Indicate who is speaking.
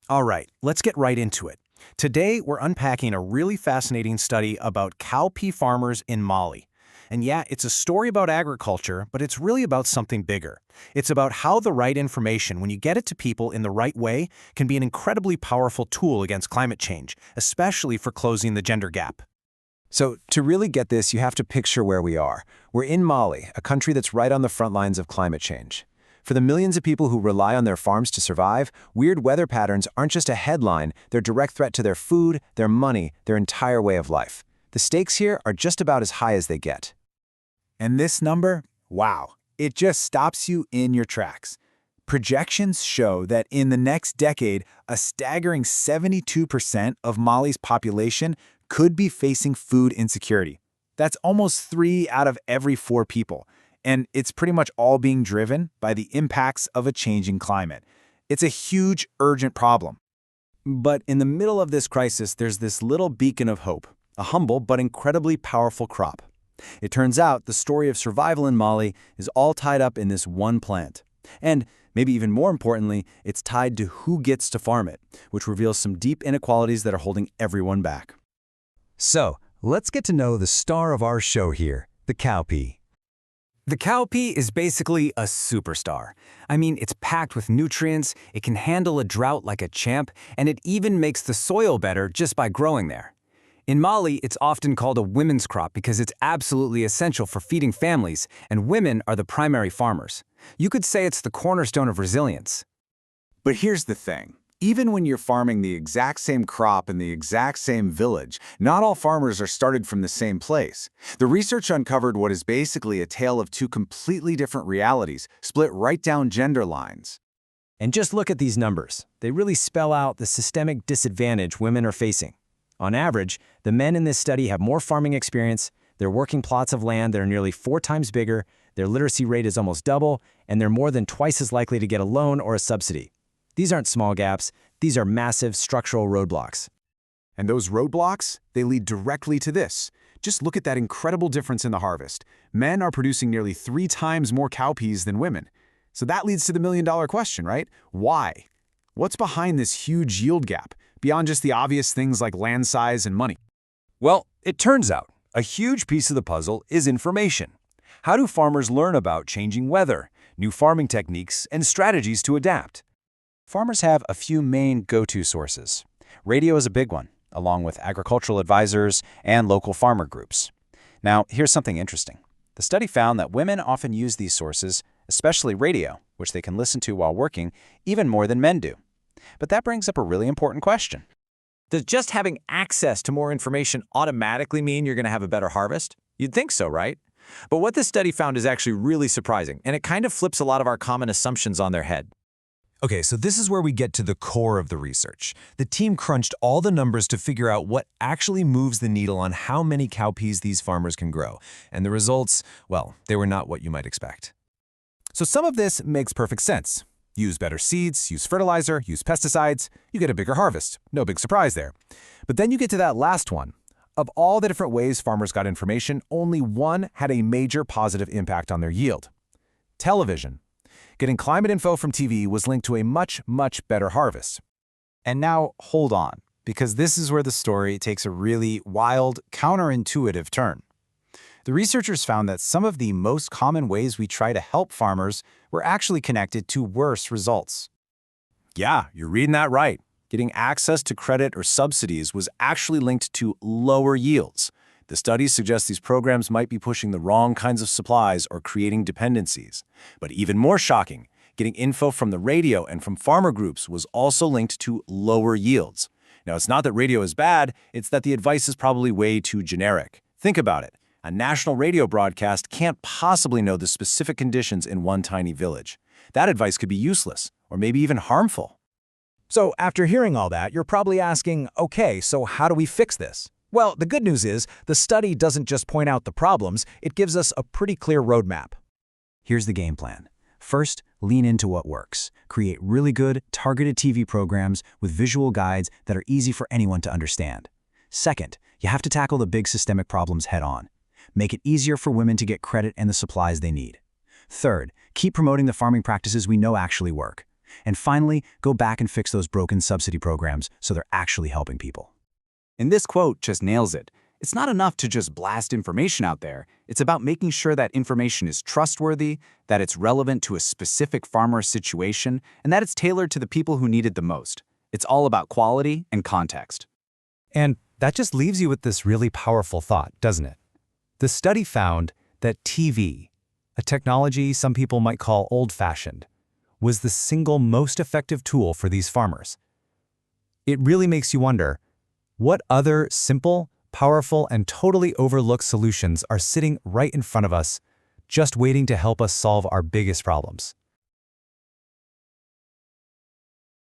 Speaker 1: All right, let's get right into it. Today, we're unpacking a really fascinating study about cowpea farmers in Mali. And yeah, it's a story about agriculture, but it's really about something bigger. It's about how the right information, when you get it to people in the right way, can be an incredibly powerful tool against climate change, especially for closing the gender gap.
Speaker 2: So, to really get this, you have to picture where we are. We're in Mali, a country that's right on the front lines of climate change. For the millions of people who rely on their farms to survive, weird weather patterns aren't just a headline, they're a direct threat to their food, their money, their entire way of life. The stakes here are just about as high as they get.
Speaker 3: And this number, wow, it just stops you in your tracks. Projections show that in the next decade, a staggering 72% of Mali's population could be facing food insecurity. That's almost 3 out of every 4 people. And it's pretty much all being driven by the impacts of a changing climate. It's a huge, urgent problem.
Speaker 2: But in the middle of this crisis, there's this little beacon of hope, a humble but incredibly powerful crop. It turns out the story of survival in Mali is all tied up in this one plant. And maybe even more importantly, it's tied to who gets to farm it, which reveals some deep inequalities that are holding everyone back. So, let's get to know the star of our show here, the cowpea.
Speaker 4: The cowpea is basically a superstar. I mean, it's packed with nutrients, it can handle a drought like a champ, and it even makes the soil better just by growing there. In Mali, it's often called a women's crop because it's absolutely essential for feeding families, and women are the primary farmers. You could say it's the cornerstone of resilience.
Speaker 3: But here's the thing. Even when you're farming the exact same crop in the exact same village, not all farmers are started from the same place. The research uncovered what is basically a tale of 2 completely different realities, split right down gender lines.
Speaker 2: And just look at these numbers. They really spell out the systemic disadvantage women are facing. On average, the men in this study have more farming experience, they're working plots of land that are nearly 4 times bigger, their literacy rate is almost double, and they're more than twice as likely to get a loan or a subsidy. These aren't small gaps, these are massive structural roadblocks.
Speaker 5: And those roadblocks, they lead directly to this. Just look at that incredible difference in the harvest. Men are producing nearly 3 times more cowpeas than women. So that leads to the million-dollar question, right? Why? What's behind this huge yield gap, beyond just the obvious things like land size and money?
Speaker 2: Well, it turns out a huge piece of the puzzle is information. How do farmers learn about changing weather, new farming techniques, and strategies to adapt? Farmers have a few main go-to sources. Radio is a big one, along with agricultural advisors and local farmer groups. Now, here's something interesting. The study found that women often use these sources, especially radio, which they can listen to while working, even more than men do. But that brings up a really important question.
Speaker 4: Does just having access to more information automatically mean you're going to have a better harvest? You'd think so, right? But what this study found is actually really surprising, and it kind of flips a lot of our common assumptions on their head.
Speaker 6: Okay, so this is where we get to the core of the research. The team crunched all the numbers to figure out what actually moves the needle on how many cowpeas these farmers can grow. And the results, well, they were not what you might expect.
Speaker 5: So some of this makes perfect sense. Use better seeds, use fertilizer, use pesticides, you get a bigger harvest. No big surprise there. But then you get to that last one. Of all the different ways farmers got information, only one had a major positive impact on their yield. Television. Getting climate info from TV was linked to a much, much better harvest.
Speaker 3: And now, hold on, because this is where the story takes a really wild, counterintuitive turn. The researchers found that some of the most common ways we try to help farmers were actually connected to worse results.
Speaker 5: Yeah, you're reading that right. Getting access to credit or subsidies was actually linked to lower yields. The studies suggest these programs might be pushing the wrong kinds of supplies or creating dependencies. But even more shocking, getting info from the radio and from farmer groups was also linked to lower yields. Now, it's not that radio is bad, it's that the advice is probably way too generic. Think about it. A national radio broadcast can't possibly know the specific conditions in one tiny village. That advice could be useless, or maybe even harmful.
Speaker 1: So after hearing all that, you're probably asking, okay, so how do we fix this? Well, the good news is the study doesn't just point out the problems, it gives us a pretty clear roadmap.
Speaker 2: Here's the game plan. First, lean into what works. Create really good, targeted TV programs with visual guides that are easy for anyone to understand. Second, you have to tackle the big systemic problems head-on. Make it easier for women to get credit and the supplies they need. Third, keep promoting the farming practices we know actually work.
Speaker 1: And finally, go back and fix those broken subsidy programs so they're actually helping people.
Speaker 3: And this quote just nails it. It's not enough to just blast information out there. It's about making sure that information is trustworthy, that it's relevant to a specific farmer situation, and that it's tailored to the people who need it the most. It's all about quality and context.
Speaker 2: And that just leaves you with this really powerful thought, doesn't it? The study found that TV, a technology some people might call old-fashioned, was the single most effective tool for these farmers. It really makes you wonder, what other simple, powerful, and totally overlooked solutions are sitting right in front of us, just waiting to help us solve our biggest problems?